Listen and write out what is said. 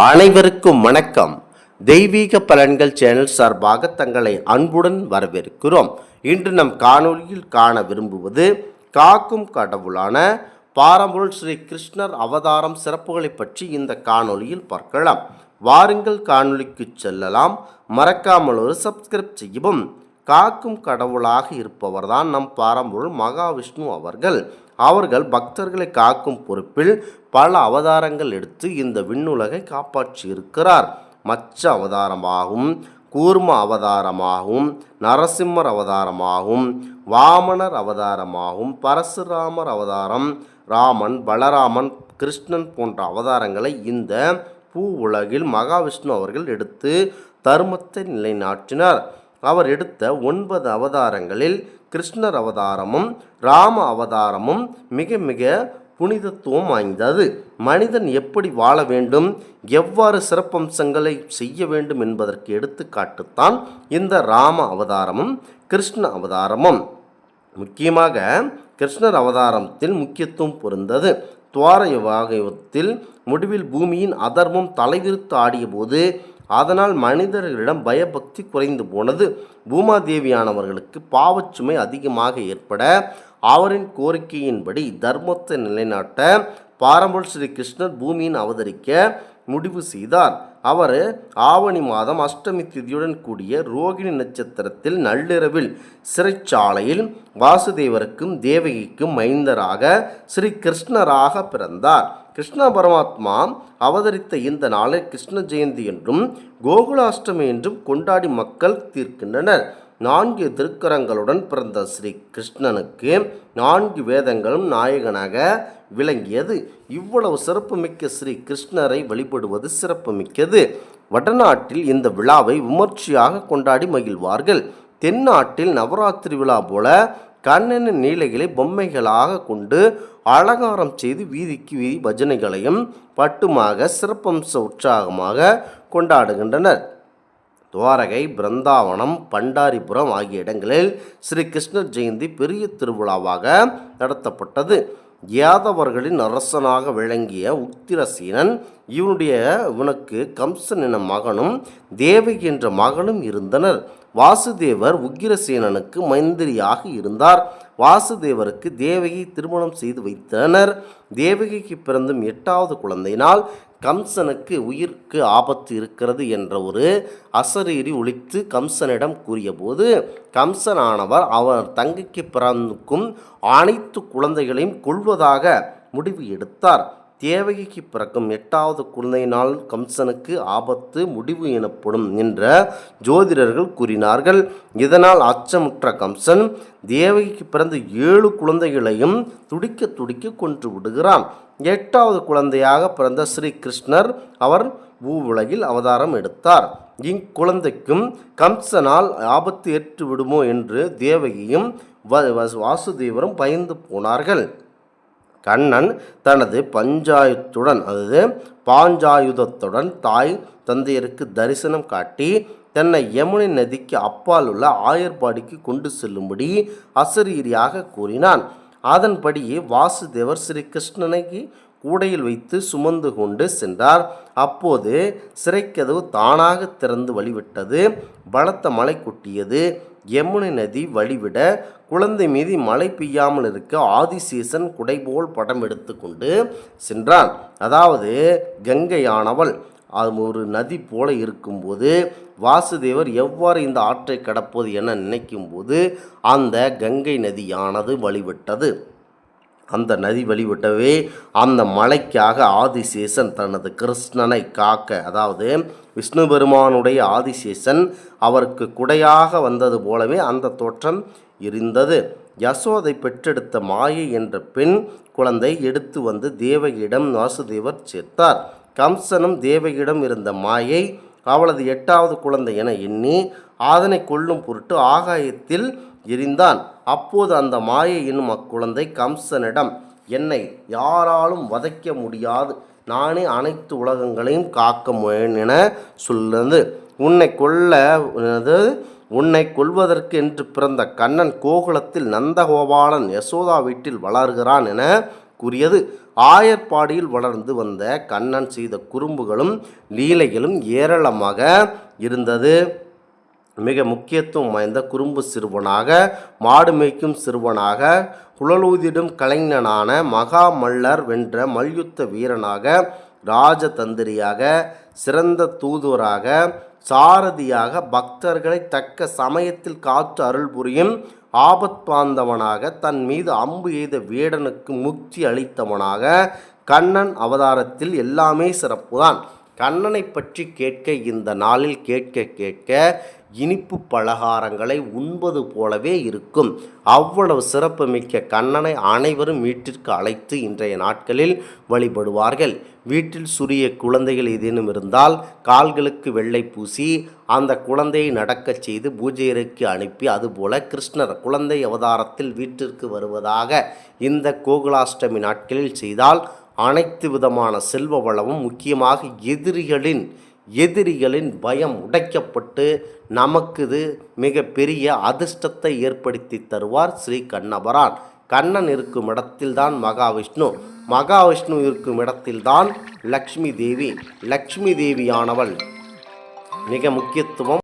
அனைவருக்கும் வணக்கம். தெய்வீக பலன்கள் சேனல் சார்பாக தங்களை அன்புடன் வரவேற்கிறோம். இன்று நம் காணொலியில் காண விரும்புவது காக்கும் கடவுளான பாரம்பொருள் ஸ்ரீ கிருஷ்ணர் அவதாரம் சிறப்புகளை பற்றி இந்த காணொலியில் பார்க்கலாம். வாருங்கள் காணொலிக்கு செல்லலாம். மறக்காமல் ஒரு சப்ஸ்கிரைப் செய்யவும். காக்கும் கடவுளாக இருப்பவர்தான் நம் பாரம்பொருள் மகாவிஷ்ணு அவர்கள் பக்தர்களை காக்கும் பொறுப்பில் பல அவதாரங்கள் எடுத்து இந்த விண்ணுலகை காப்பாற்றி இருக்கிறார். மச்ச அவதாரமாகவும், கூர்ம அவதாரமாகவும், நரசிம்மர் அவதாரமாகவும், வாமனர் அவதாரமாகவும், பரசுராமர் அவதாரம், ராமன், பலராமன், கிருஷ்ணன் போன்ற அவதாரங்களை இந்த பூ உலகில் மகாவிஷ்ணு அவர்கள் எடுத்து தர்மத்தை நிலைநாட்டினார். அவர் எடுத்த 9 அவதாரங்களில் கிருஷ்ணர் அவதாரமும் ராம அவதாரமும் மிக மிக புனிதத்துவம் வாய்ந்தது. மனிதன் எப்படி வாழ வேண்டும், எவ்வாறு சிறப்பம்சங்களை செய்ய வேண்டும் என்பதற்கு எடுத்துக்காட்டுத்தான் இந்த ராம அவதாரமும் கிருஷ்ண அவதாரமும். முக்கியமாக கிருஷ்ணர் அவதாரத்தில் முக்கியத்துவம் பொருந்தது. துவாரயுகத்தில் முடிவில் பூமியின் அதர்மம் தலைவிரித்து ஆடிய போது அதனால் மனிதர்களிடம் பயபக்தி குறைந்து போனது. பூமாதேவியானவர்களுக்கு பாவச்சுமை அதிகமாக ஏற்பட அவரின் கோரிக்கையின்படி தர்மத்தை நிலைநாட்ட பாரம்பொருள் ஸ்ரீ கிருஷ்ணர் பூமியின் அவதரிக்க முடிவு செய்தார். அவர் ஆவணி மாதம் அஷ்டமி திதியுடன் கூடிய ரோகிணி நட்சத்திரத்தில் நள்ளிரவில் சிறைச்சாலையில் வாசுதேவருக்கும் தேவகிக்கும் மைந்தராக ஸ்ரீ கிருஷ்ணராக பிறந்தார். கிருஷ்ண பரமாத்மா அவதரித்த இந்த நாளை கிருஷ்ண ஜெயந்தி என்றும் கோகுலாஷ்டமி என்றும் கொண்டாடி மக்கள் தீர்க்கின்றனர். 4 திருக்கரங்களுடன் பிறந்த ஸ்ரீ கிருஷ்ணனுக்கு 4 வேதங்களும் நாயகனாக விளங்கியது. இவ்வளவு சிறப்புமிக்க ஸ்ரீ கிருஷ்ணரை வழிபடுவது சிறப்புமிக்கது. வடநாட்டில் இந்த விழாவை விமர்சையாக கொண்டாடி மகிழ்வார்கள். தென்னாட்டில் நவராத்திரி விழா போல கண்ணனின் நீலைகளை பொம்மைகளாக கொண்டு அலங்காரம் செய்து வீதிக்கு வீதி பஜனைகளையும் பட்டுமாக சிறப்பம்ச உற்சாகமாக கொண்டாடுகின்றனர். துவாரகை, பிருந்தாவனம், பண்டாரிபுரம் ஆகிய இடங்களில் ஸ்ரீ கிருஷ்ணர் ஜெயந்தி பெரிய திருவிழாவாக நடத்தப்பட்டது. யாதவர்களின் அரசனாக விளங்கிய உத்திரசீனன் இவனுக்கு கம்சன் என மகனும் தேவகி என்ற மகளும் இருந்தனர். வாசுதேவர் உக்கிரசேனனுக்கு மந்திரியாக இருந்தார். வாசுதேவருக்கு தேவகி திருமணம் செய்து வைத்தனர். தேவகிக்கு பிறந்தும் 8வது குழந்தையினால் கம்சனுக்கு உயிருக்கு ஆபத்து இருக்கிறது என்ற ஒரு அசரீரி ஒலித்து கம்சனிடம் கூறியபோது கம்சனானவர் அவர் தங்கைக்கு பிறக்கும் அனைத்து குழந்தைகளையும் கொல்வதாக முடிவு எடுத்தார். தேவகிக்கு பிறக்கும் 8வது குழந்தையினால் கம்சனுக்கு ஆபத்து முடிவு எனப்படும் என்ற ஜோதிடர்கள் கூறினார்கள். இதனால் அச்சமுற்ற கம்சன் தேவகிக்கு பிறந்த 7 குழந்தைகளையும் துடிக்க துடிக்க கொன்று விடுகிறான். 8வது குழந்தையாக பிறந்த ஸ்ரீ கிருஷ்ணர் அவர் பூவுலகில் அவதாரம் எடுத்தார். இக்குழந்தைக்கும் கம்சனால் ஆபத்து ஏற்று விடுமோ என்று தேவகியும் வாசுதேவரும் பயந்து போனார்கள். கண்ணன் தனது பாஞ்சாயுதத்துடன் தாய் தந்தையருக்கு தரிசனம் காட்டி தன்னை யமுனை நதிக்கு அப்பால் உள்ள ஆயர்பாடிக்கு கொண்டு செல்லும்படி அசரீரியாக கூறினான். அதன்படியே வாசுதேவர் ஸ்ரீ கிருஷ்ணனை கூடையில் வைத்து சுமந்து கொண்டு சென்றார். அப்போது சிறைக்கதவு தானாக திறந்து வழிவிட்டது. பலத்த மழை கொட்டியது. யமுனை நதி வழிவிட குழந்தை மீது மழை பெய்யாமல் இருக்க ஆதிசேஷன் குடைபோல் படம் எடுத்து கொண்டு சென்றான். அதாவது கங்கையானவள் அது ஒரு நதி போல இருக்கும்போது வாசுதேவர் எவ்வாறு இந்த ஆற்றை கடப்பது என நினைக்கும்போது அந்த கங்கை நதியானது வழிவிட்டது. அந்த நதி வழிவிட்டவே அந்த மலைக்காக ஆதிசேஷன் தனது கிருஷ்ணனை காக்க, அதாவது விஷ்ணு பெருமானுடைய ஆதிசேஷன் அவருக்கு குடையாக வந்தது போலவே அந்த தோற்றம் இருந்தது. யசோதை பெற்றெடுத்த மாயை என்ற பெண் குழந்தை எடுத்து வந்து தேவகியிடம் வாசுதேவர் சேர்த்தார். கம்சனும் தேவகியிடம் இருந்த மாயை அவளது 8வது குழந்தை என எண்ணி அதனை கொல்லும் பொருட்டு ஆகாயத்தில் எரிந்தான். அப்போது அந்த மாயை என்னும் அக்குழந்தை கம்சனிடம், என்னை யாராலும் வதைக்க முடியாது, நானே அனைத்து உலகங்களையும் காக்க என சொல்லுது. உன்னை கொல்வதற்கு என்று பிறந்த கண்ணன் கோகுலத்தில் நந்தகோபாலன் யசோதா வீட்டில் வளர்கிறான் என கூறியது. ஆயர்பாடியில் வளர்ந்து வந்த கண்ணன் செய்த குறும்புகளும் லீலைகளும் ஏராளமாக இருந்தது. மிக முக்கியத்துவம் வாய்ந்த குறும்பு சிறுவனாக, மாடு மேய்க்கும் சிறுவனாக, குழலூதிடும் கலைஞனான, மகா மல்லர் வென்ற மல்யுத்த வீரனாக, ராஜதந்திரியாக, சிறந்த தூதுவராக, சாரதியாக, பக்தர்களை தக்க சமயத்தில் காத்து அருள் புரியும் ஆபத்பாந்தவனாக, தன் மீது அம்பு எய்த வேடனுக்கு முக்தி அளித்தவனாக, கண்ணன் அவதாரத்தில் எல்லாமே சிறப்புதான். கண்ணனை பற்றி கேட்க இந்த நாளில் கேட்க கேட்க இனிப்பு பலகாரங்களை உண்பது போலவே இருக்கும். அவ்வளவு சிறப்பு மிக்க கண்ணனை அனைவரும் வீட்டிற்கு அழைத்து இன்றைய நாட்களில் வழிபடுவார்கள். வீட்டில் சிறிய குழந்தைகள் ஏதேனும் இருந்தால் கால்களுக்கு வெள்ளை பூசி அந்த குழந்தையை நடக்கச் செய்து பூஜை அறைக்கு அனுப்பி, அதுபோல கிருஷ்ணர் குழந்தை அவதாரத்தில் வீட்டிற்கு வருவதாக இந்த கோகுலாஷ்டமி நாட்களில் செய்தால் அனைத்து விதமான செல்வ வளமும், முக்கியமாக எதிரிகளின் பயம் உடைக்கப்பட்டு நமக்கு இது மிக பெரிய அதிர்ஷ்டத்தை ஏற்படுத்தி தருவார் ஸ்ரீ கண்ணபுரான். கண்ணன் இருக்கும் இடத்தில்தான் மகாவிஷ்ணு, மகாவிஷ்ணு இருக்கும் இடத்தில்தான் லக்ஷ்மி தேவி. லக்ஷ்மி தேவியானவள் மிக முக்கியத்துவம்